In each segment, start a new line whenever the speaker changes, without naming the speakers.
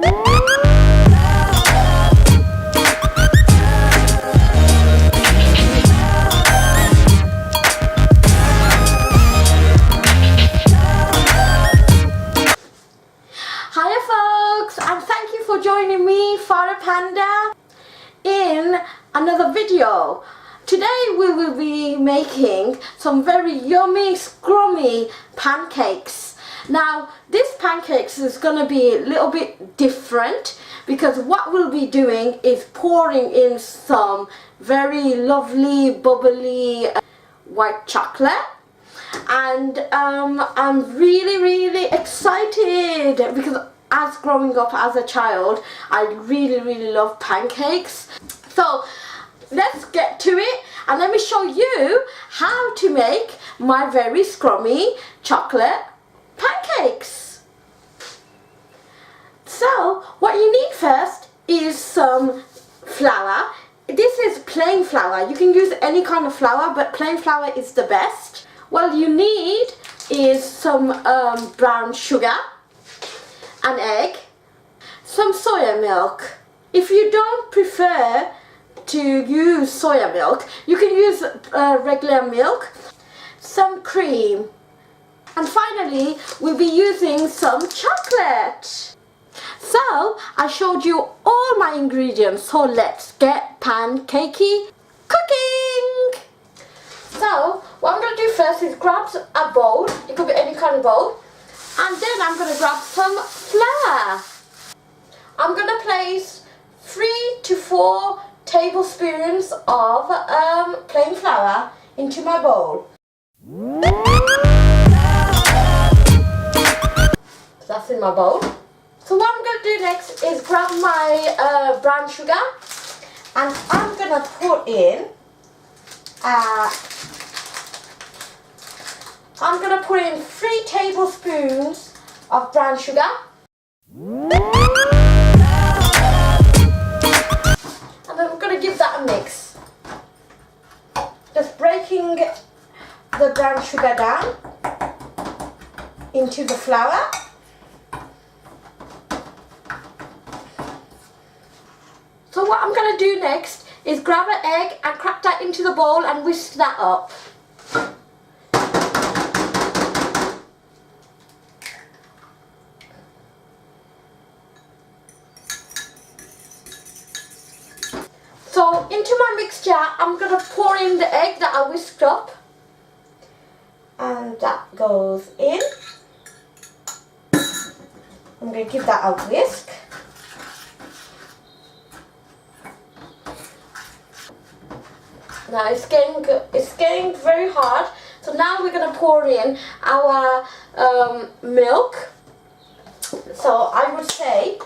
Hiya folks, and thank you for joining me, Farah Panda, in another video. Today we will be making some very yummy Scrummie pancakes. Now this pancakes is going to be a little bit different because what we'll be doing is pouring in some very lovely bubbly white chocolate. And I'm really excited because as growing up as a child I really love pancakes. So let's get to it and let me show you how to make my very Scrummie chocolate pancakes. So what you need first is some flour. This is plain flour. You can use any kind of flour, but plain flour is the best. What you need is some brown sugar, an egg, some soya milk. If you don't prefer to use soya milk, you can use regular milk, some cream, and finally we'll be using some chocolate. So I showed you all my ingredients, so let's get pancakey cooking. So what I'm going to do first is grab a bowl, it could be any kind of bowl, and then I'm going to grab some flour. I'm going to place 3 to 4 tablespoons of plain flour into my bowl. So that's in my bowl. So what I'm going to do next is grab my brown sugar, and I'm going to put in I'm going to put in 3 tablespoons of brown sugar. And then we're going to give that a mix. Just breaking the brown sugar down into the flour. So what I'm going to do next is grab an egg and crack that into the bowl and whisk that up. So into my mixture I'm going to pour in the egg that I whisked up, and that goes in. I'm going to give that a whisk. Now it's getting very hard, so now we're going to pour in our milk. So I would say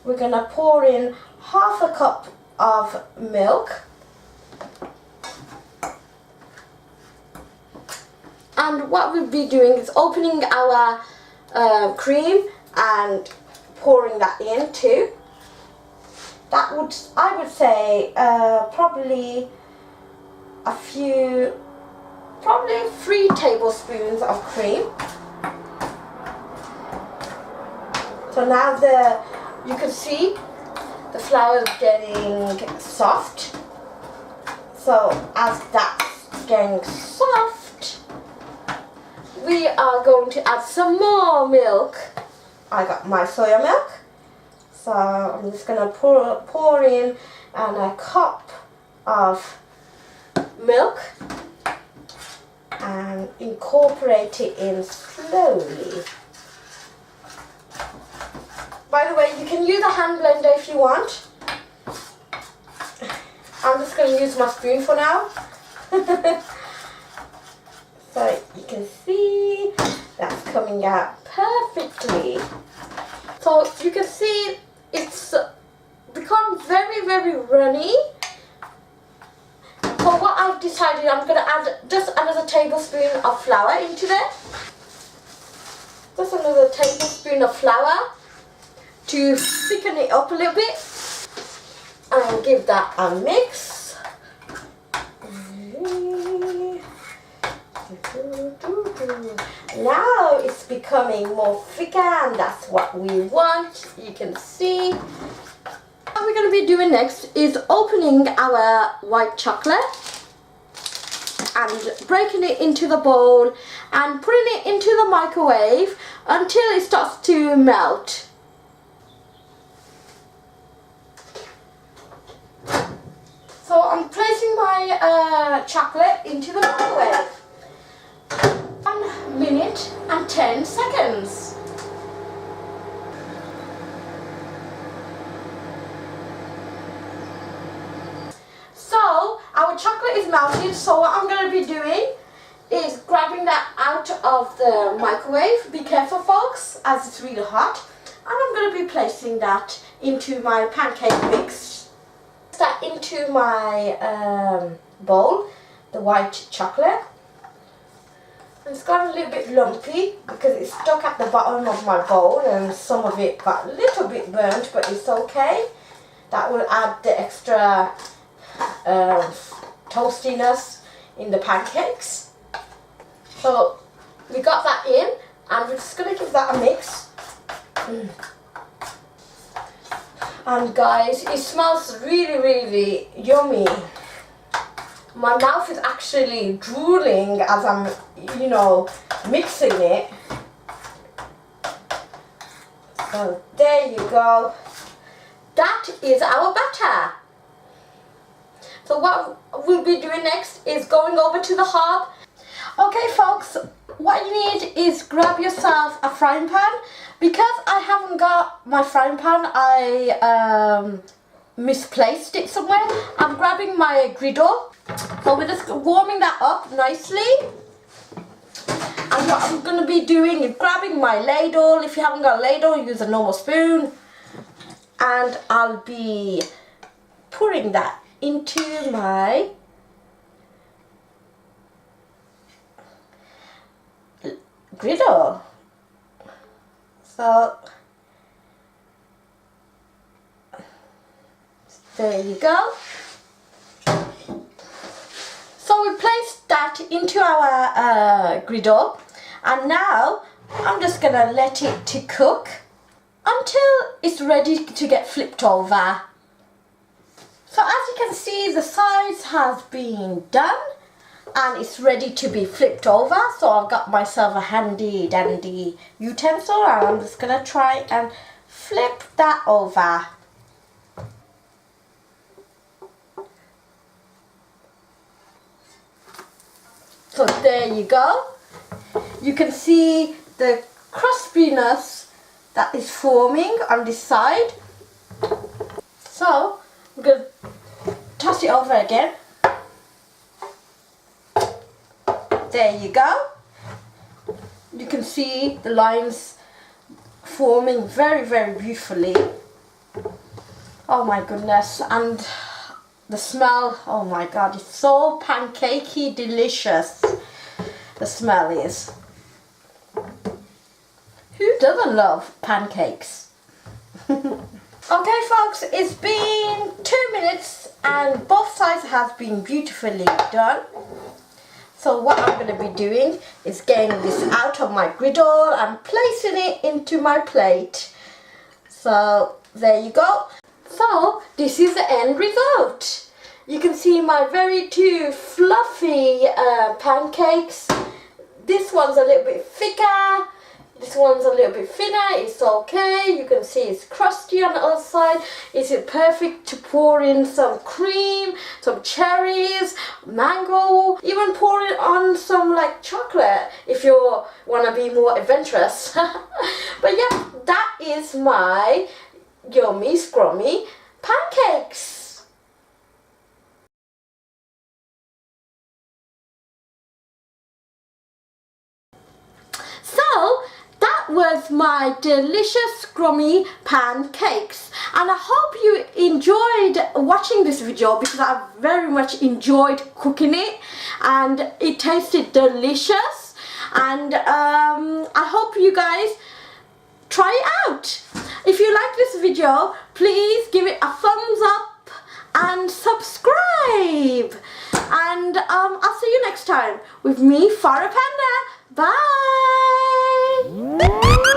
we're going to pour in half a cup of milk, and what we'll be doing is opening our cream and pouring that in too. That would, I would say, probably 3 tablespoons of cream. So now you can see the flour is getting soft. So as that's getting soft, we are going to add some more milk. I got my soya milk. So I'm just going to pour in a cup of milk and incorporate it in slowly. By the way, you can use a hand blender if you want. I'm just going to use my spoon for now. So you can see that's coming out perfectly. So you can see it's become very runny. So what I've decided, I'm going to add just another tablespoon of flour into there. Just another tablespoon of flour to thicken it up a little bit, and give that a mix. Now it's becoming more thicker, and that's what we want. You can see. What we're going to be doing next is opening our white chocolate and breaking it into the bowl and putting it into the microwave until it starts to melt. So I'm placing my chocolate into the microwave. 1 minute and 10 seconds. So our chocolate is melted, so what I'm going to be doing is grabbing that out of the microwave. Be careful folks, as it's really hot. And I'm going to be placing that into my pancake mix. That into my bowl, the white chocolate. And it's got a little bit lumpy because it's stuck at the bottom of my bowl and some of it got a little bit burnt, but it's okay. That will add the extra toastiness in the pancakes. So we got that in, and we're just going to give that a mix. And guys, it smells really, really yummy. My mouth is actually drooling as I'm, you know, mixing it. So there you go. That is our batter. So what we'll be doing next is going over to the hob. Okay folks, what you need is grab yourself a frying pan. Because I haven't got my frying pan, I misplaced it somewhere. I'm grabbing my griddle. So we're just warming that up nicely. And what I'm going to be doing is grabbing my ladle. If you haven't got a ladle, use a normal spoon. And I'll be pouring that into my griddle. So there you go. So we placed that into our griddle, and now I'm just gonna let it to cook until it's ready to get flipped over. So as you can see, the sides has been done and it's ready to be flipped over. So I've got myself a handy dandy utensil and I'm just gonna try and flip that over. So there you go. You can see the crispiness that is forming on this side. So I'm going to toss it over again. There you go. You can see the lines forming very, very beautifully. Oh my goodness. And the smell, oh my god, it's so pancakey delicious. The smell is. Who doesn't love pancakes? Okay folks, it's been 2 minutes and both sides have been beautifully done. So what I'm going to be doing is getting this out of my griddle and placing it into my plate. So there you go. So this is the end result. You can see my very two fluffy pancakes. This one's a little bit thicker. This one's a little bit thinner. It's okay. You can see it's crusty on the other side. Is it perfect to pour in some cream, some cherries, mango, even pour it on some like chocolate if you want to be more adventurous. But yeah, that is my yummy scrummy pancakes. So that was my delicious scrummy pancakes, and I hope you enjoyed watching this video because I very much enjoyed cooking it and it tasted delicious, and I hope you guys try it out. If you like this video, please give it a thumbs up and subscribe. And I'll see you next time with me, Farah Panda. Bye!